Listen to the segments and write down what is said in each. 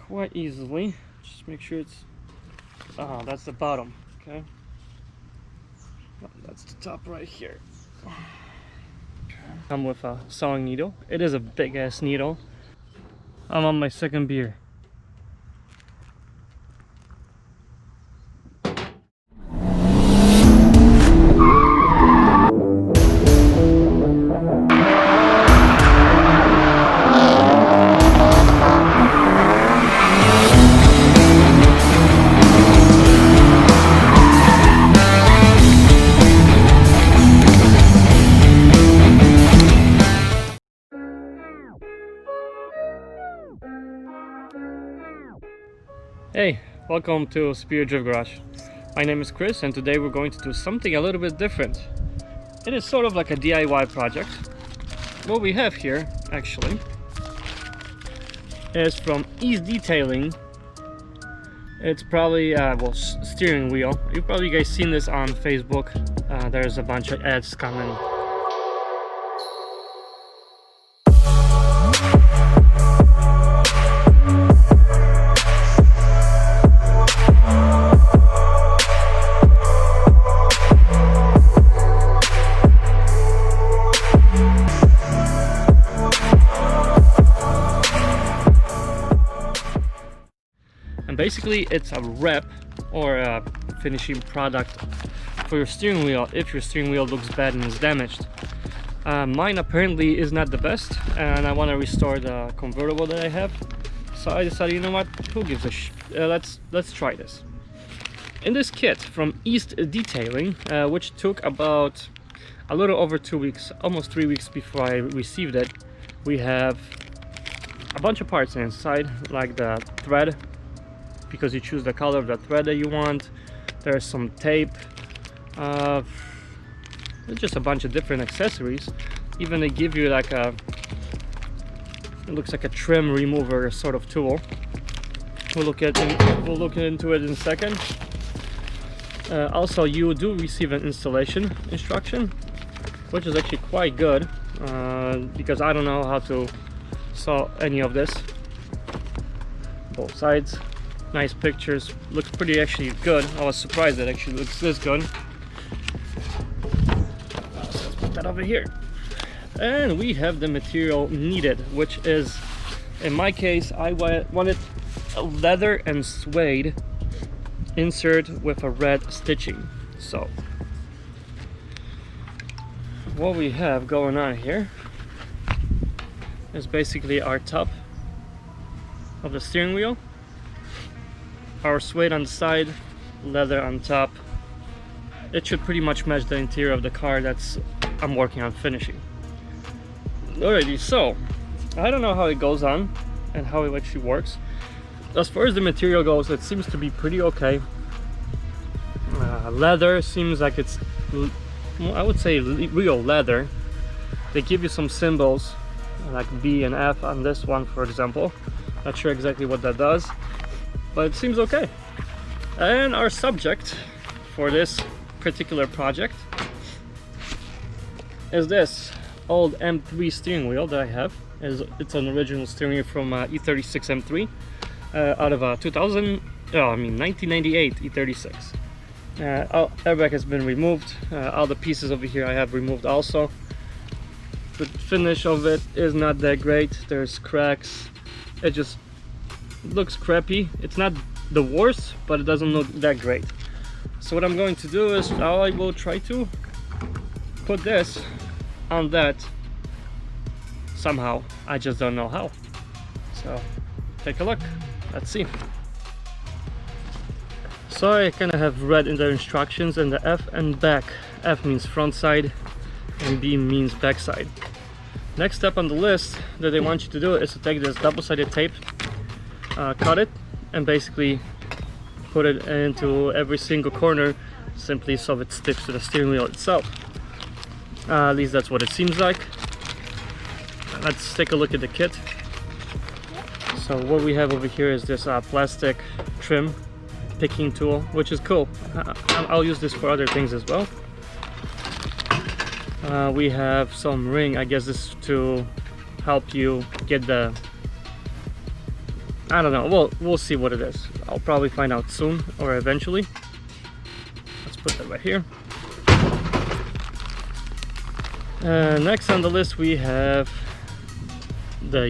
quite easily. Just make sure it's, that's the bottom, okay? That's the top right here. Come with a sewing needle. It is a big ass needle. I'm on my second beer. Hey, welcome to Superior Drift Garage. My name is Chris and today we're going to do something a little bit different. It is sort of like a DIY project. What we have here actually is from Ease Detailing. It's probably well, steering wheel. You've probably guys seen this on Facebook. There's a bunch of ads coming. And basically it's a wrap or a finishing product for your steering wheel if your steering wheel looks bad and is damaged. Mine apparently is not the best and I want to restore the convertible that I have. So I decided, you know what, who gives a let's try this. In this kit from East Detailing, which took about a little over 2 weeks, almost 3 weeks before I received it, we have a bunch of parts inside, like the thread, because you choose the color of the thread that you want. There's some tape, there's just a bunch of different accessories. Even they give you like a, it looks like a trim remover sort of tool. We'll look into it in a second. Also, you do receive an installation instruction, which is actually quite good, because I don't know how to sew any of this. Both sides. Nice pictures, looks pretty actually good. I was surprised it actually looks this good. So let's put that over here. And we have the material needed, which is, in my case, I wanted a leather and suede insert with a red stitching. So what we have going on here is basically our top of the steering wheel, our suede on the side, leather on top. It should pretty much match the interior of the car that's I'm working on finishing. Alrighty, so I don't know how it goes on and how it actually works. As far as the material goes, it seems to be pretty okay. Leather seems like it's, I would say, real leather. They give you some symbols like B and F on this one, for example. Not sure exactly what that does, but it seems okay. And our subject for this particular project is this old M3 steering wheel that I have. It's an original steering wheel from E36 M3 out of 1998 E36. Airbag has been removed. All the pieces over here I have removed also. The finish of it is not that great. There's cracks. It just looks crappy. It's not the worst, but it doesn't look that great. So what I'm going to do is I will try to put this on that somehow. I just don't know how. So take a look. Let's see. So I kind of have read in the instructions and the F and back. F means front side and B means back side. Next step on the list that they want you to do is to take this double-sided tape, cut it, and basically put it into every single corner, simply so it sticks to the steering wheel itself. At least that's what it seems like. Let's take a look at the kit. So what we have over here is this plastic trim picking tool, which is cool. I'll use this for other things as well. We have some ring, I guess this is to help you get the I don't know, we'll see what it is. I'll probably find out soon or eventually. Let's put that right here. Next on the list we have the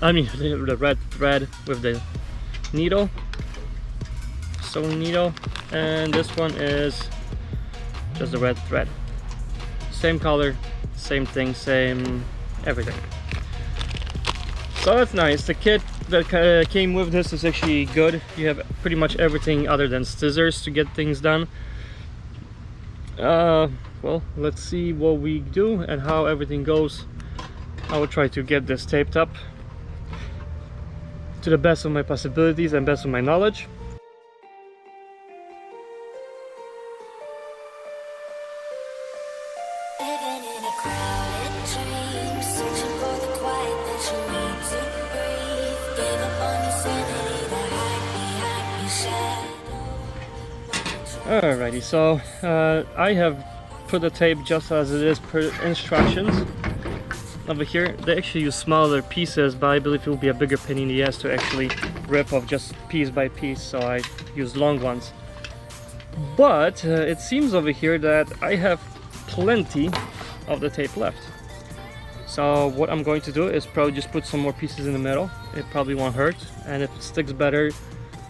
the red thread with the needle, sewing needle, and this one is just the red thread. Same color, same thing, same everything. So that's nice. The kit that came with this is actually good. You have pretty much everything other than scissors to get things done. Well, let's see what we do and how everything goes. I will try to get this taped up to the best of my possibilities and best of my knowledge. Alrighty, so I have put the tape just as it is per instructions. Over here they actually use smaller pieces, but I believe it will be a bigger pain in the ass to actually rip off just piece by piece, so I used long ones. But it seems over here that I have plenty of the tape left. So what I'm going to do is probably just put some more pieces in the middle. It probably won't hurt, and if it sticks better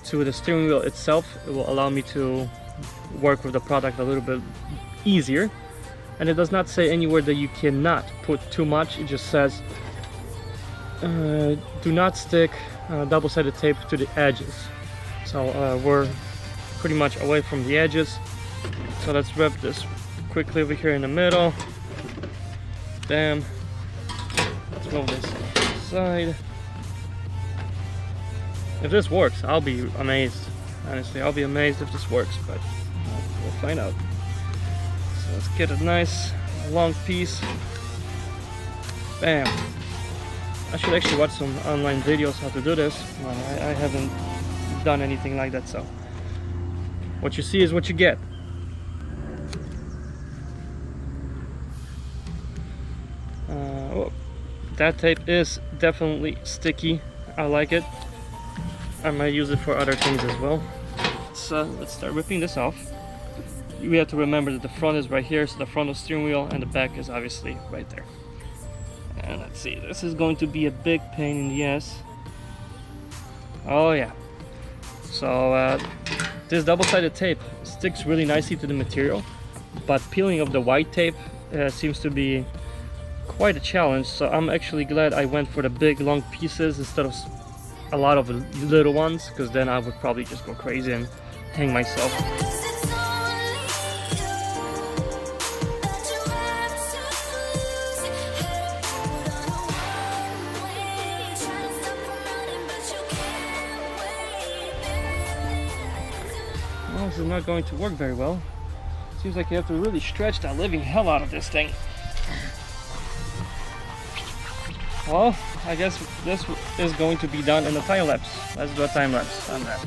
to the steering wheel itself, it will allow me to work with the product a little bit easier. And it does not say anywhere that you cannot put too much. It just says do not stick double-sided tape to the edges. So we're pretty much away from the edges, so let's wrap this quickly over here in the middle. Bam. Let's move this aside. If this works, I'll be amazed. Honestly, I'll be amazed if this works, but we'll find out. So let's get a nice long piece. Bam. I should actually watch some online videos how to do this. I haven't done anything like that, so what you see is what you get. Oh, that tape is definitely sticky. I like it. I might use it for other things as well. So let's start ripping this off. We have to remember that the front is right here, so the front of the steering wheel, and the back is obviously right there. And let's see, this is going to be a big pain in the ass. Oh yeah. So this double-sided tape sticks really nicely to the material, but peeling off the white tape seems to be quite a challenge. So I'm actually glad I went for the big long pieces instead of a lot of little ones, because then I would probably just go crazy and hang myself. Well, this is not going to work very well. Seems like you have to really stretch the living hell out of this thing. Well, I guess this is going to be done in a time lapse. Let's do a time lapse on that.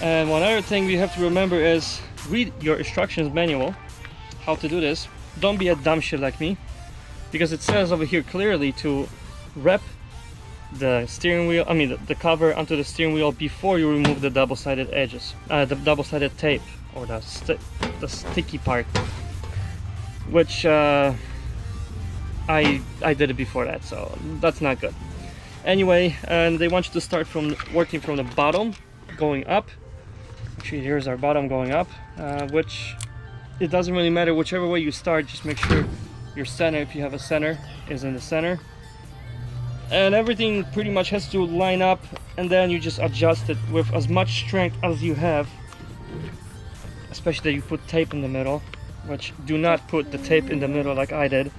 And one other thing we have to remember is read your instructions manual, how to do this. Don't be a dumb shit like me, because it says over here clearly to wrap the steering wheel, the cover onto the steering wheel before you remove the double-sided edges, the double-sided tape, or the sticky part, which I did it before that, so that's not good. Anyway, and they want you to start from working from the bottom going up. Actually, here's our bottom going up, which it doesn't really matter whichever way you start. Just make sure your center, if you have a center, is in the center, and everything pretty much has to line up, and then you just adjust it with as much strength as you have, especially that you put tape in the middle, which do not put the tape in the middle like I did.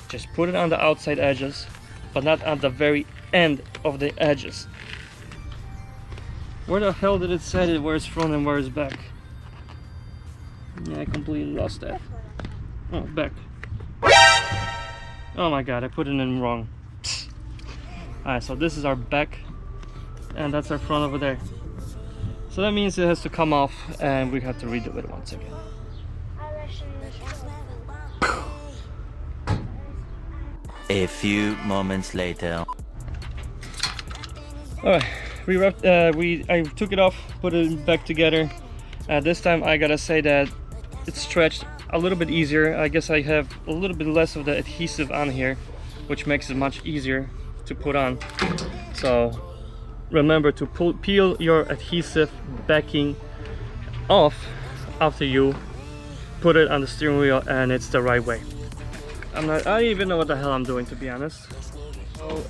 Just put it on the outside edges, but not at the very end of the edges. Where the hell did it say it, where it's front and where it's back? Yeah, I completely lost that. Oh, back. Oh my god, I put it in wrong. Alright, so this is our back and that's our front over there. So that means it has to come off and we have to redo it once again. A few moments later. Alright, I took it off, put it back together. This time I gotta say that it's stretched a little bit easier. I guess I have a little bit less of the adhesive on here, which makes it much easier to put on. So remember to peel your adhesive backing off after you put it on the steering wheel, and it's the right way. I don't even know what the hell I'm doing, to be honest. So,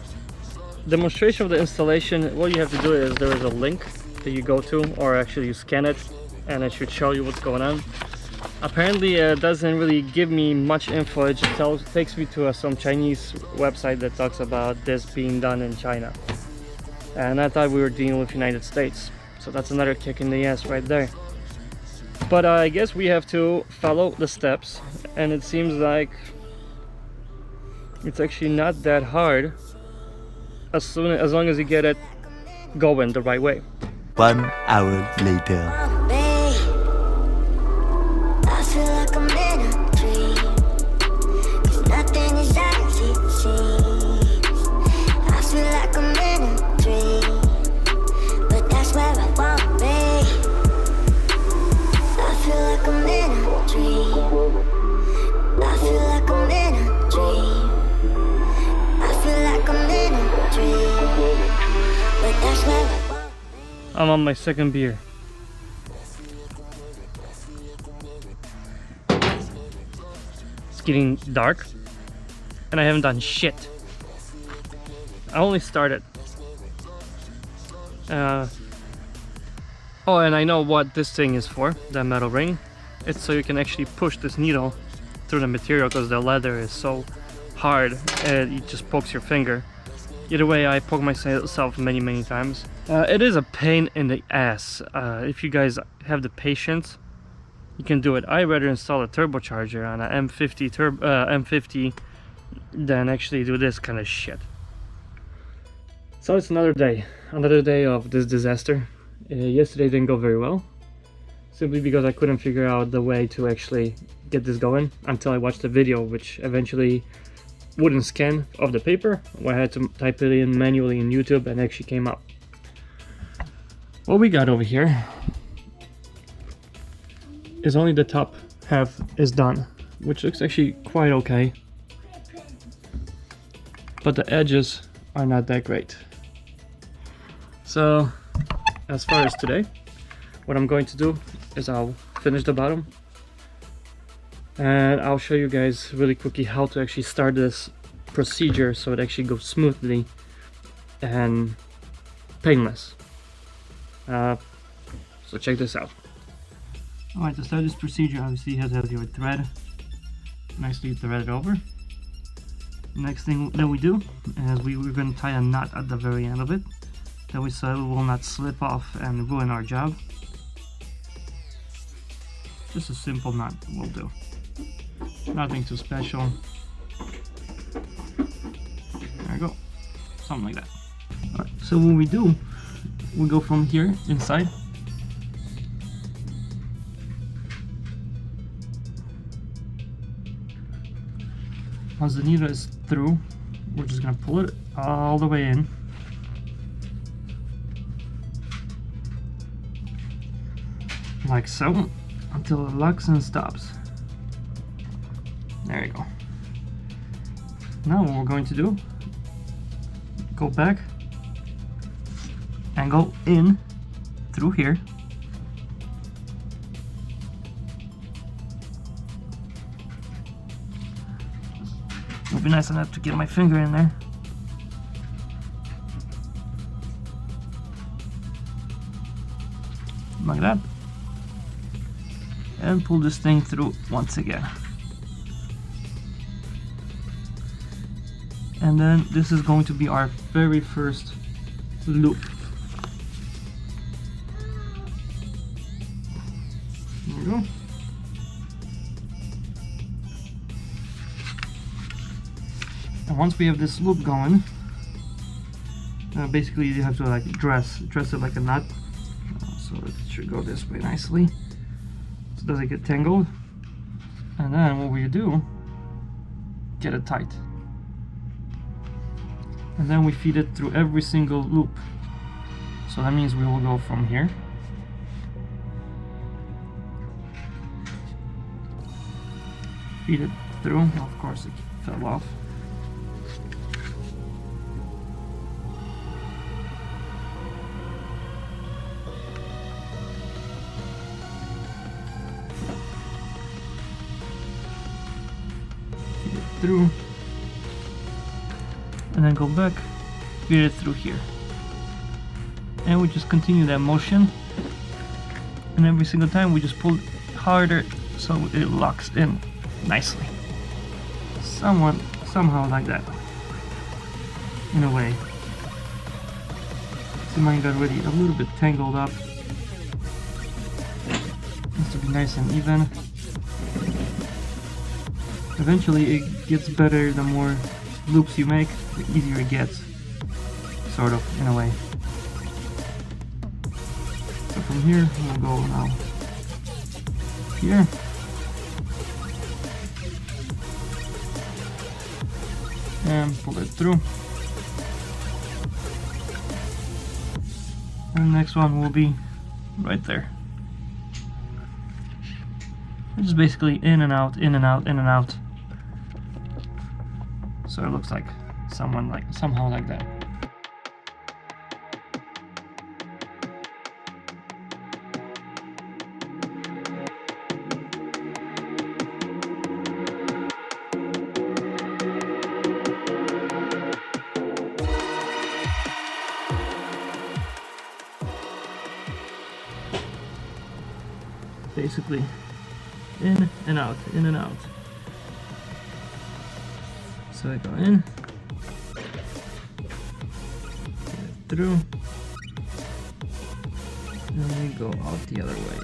demonstration of the installation, what you have to do is there is a link that you go to, or actually you scan it and it should show you what's going on. Apparently it doesn't really give me much info. It just takes me to some Chinese website that talks about this being done in China, and I thought we were dealing with United States, so that's another kick in the ass right there. But I guess we have to follow the steps, and it seems like it's actually not that hard as long as you get it going the right way. 1 hour later. I'm on my second beer. It's getting dark and I haven't done shit. I only started. Oh, and I know what this thing is for, the metal ring. It's so you can actually push this needle through the material, because the leather is so hard and it just pokes your finger. Either way, I poke myself many times. It is a pain in the ass. If you guys have the patience, you can do it. I'd rather install a turbocharger on an M50 than actually do this kind of shit. So it's another day of this disaster. Yesterday didn't go very well, simply because I couldn't figure out the way to actually get this going until I watched the video, which eventually wouldn't scan of the paper. I had to type it in manually in YouTube and actually came up. What we got over here is only the top half is done, which looks actually quite okay, but the edges are not that great. So as far as today, what I'm going to do is I'll finish the bottom, and I'll show you guys really quickly how to actually start this procedure so it actually goes smoothly and painless. So check this out. Alright, to start this procedure, obviously you have to have your thread nicely threaded over. Next thing that we do is we're going to tie a knot at the very end of it, that way so it will not slip off and ruin our job. Just a simple knot will do. Nothing too special. There we go. Something like that. Alright, so what we do, we go from here inside. Once the needle is through, we're just gonna pull it all the way in. Like so, until it locks and stops. There you go. Now what we're going to do, go back and go in through here. It'll be nice enough to get my finger in there. Like that. And pull this thing through once again. And then this is going to be our very first loop. There we go. And once we have this loop going, Basically you have to like dress it like a nut, so it should go this way nicely, so it doesn't get tangled. And then what we do, get it tight, and then we feed it through every single loop. So that means we will go from here, feed it through. Of course it fell off. Feed it through, and then go back, feed it through here, and we just continue that motion, and every single time we just pull it harder so it locks in nicely, somehow like that, in a way. See, mine got already a little bit tangled up. Needs to be nice and even. Eventually it gets better. The more loops you make, the easier it gets, sort of, in a way. So from here we'll go now here, and pull it through, and the next one will be right there. It's just basically in and out, in and out, in and out, so it looks like somehow like that. Basically in and out, in and out. So I go in, get it through, and we go out the other way.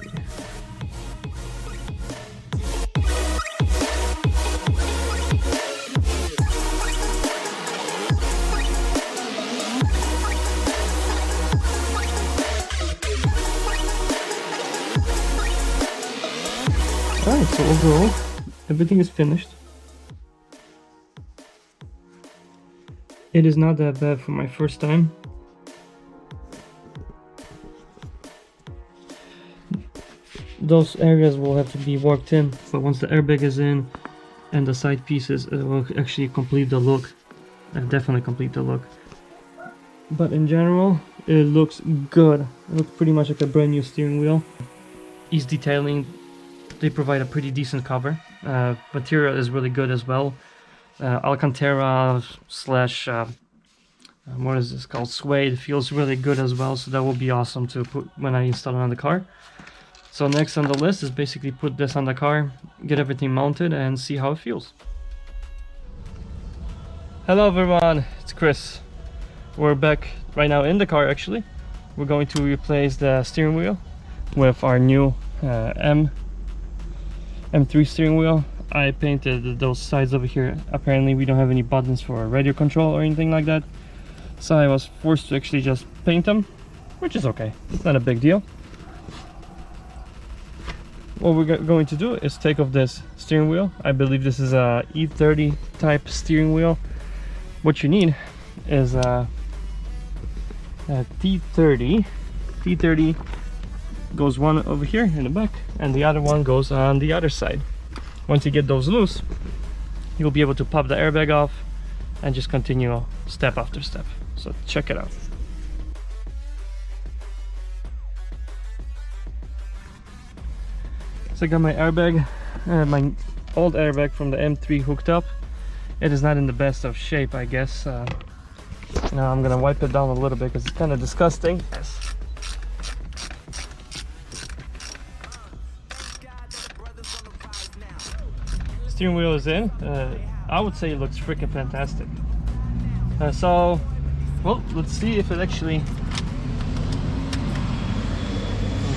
Alright, so overall, everything is finished. It is not that bad for my first time. Those areas will have to be worked in, but once the airbag is in and the side pieces, it will actually complete the look. Definitely complete the look. But in general, it looks good. It looks pretty much like a brand new steering wheel. Ease detailing. They provide a pretty decent cover. Material is really good as well. Alcantara slash what is this called, suede, feels really good as well, so that will be awesome to put when I install it on the car. So next on the list is basically put this on the car, get everything mounted, and see how it feels. Hello everyone, it's Chris. We're back right now in the car. Actually, we're going to replace the steering wheel with our new M3 steering wheel. I painted those sides over here. Apparently we don't have any buttons for radio control or anything like that, so I was forced to actually just paint them, which is okay. It's not a big deal. What we're going to do is take off this steering wheel. I believe this is a E30 type steering wheel. What you need is a T30. T30 goes one over here in the back, and the other one goes on the other side. Once you get those loose, you'll be able to pop the airbag off and just continue step after step. So check it out. So I got my airbag, my old airbag from the M3 hooked up. It is not in the best of shape, I guess. Now I'm gonna wipe it down a little bit because it's kind of disgusting. Yes. Steering wheel is in. I would say it looks freaking fantastic. So, well, let's see if it actually...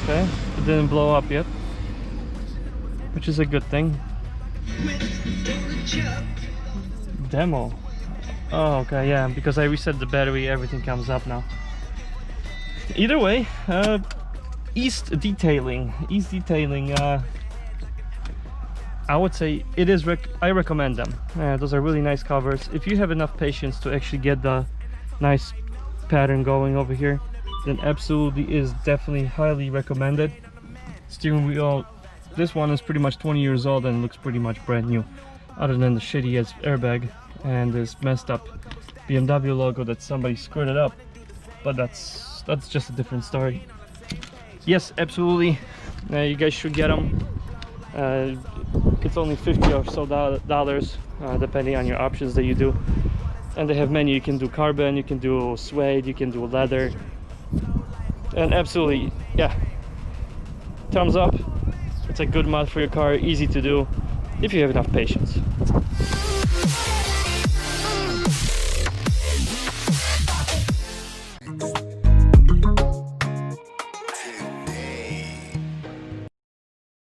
Okay, it didn't blow up yet, which is a good thing. Demo. Oh, okay, yeah, because I reset the battery, everything comes up now. Either way, East Detailing, I would say it is, I recommend them. Those are really nice covers. If you have enough patience to actually get the nice pattern going over here, then absolutely is definitely highly recommended. Steering wheel, this one is pretty much 20 years old and looks pretty much brand new, other than the shitty ass airbag and this messed up BMW logo that somebody screwed it up, but that's just a different story. Yes, absolutely, you guys should get them. It's only $50 or so dollars, depending on your options that you do, and they have many. You can do carbon, you can do suede, you can do leather, and absolutely, yeah, thumbs up. It's a good mod for your car, easy to do if you have enough patience.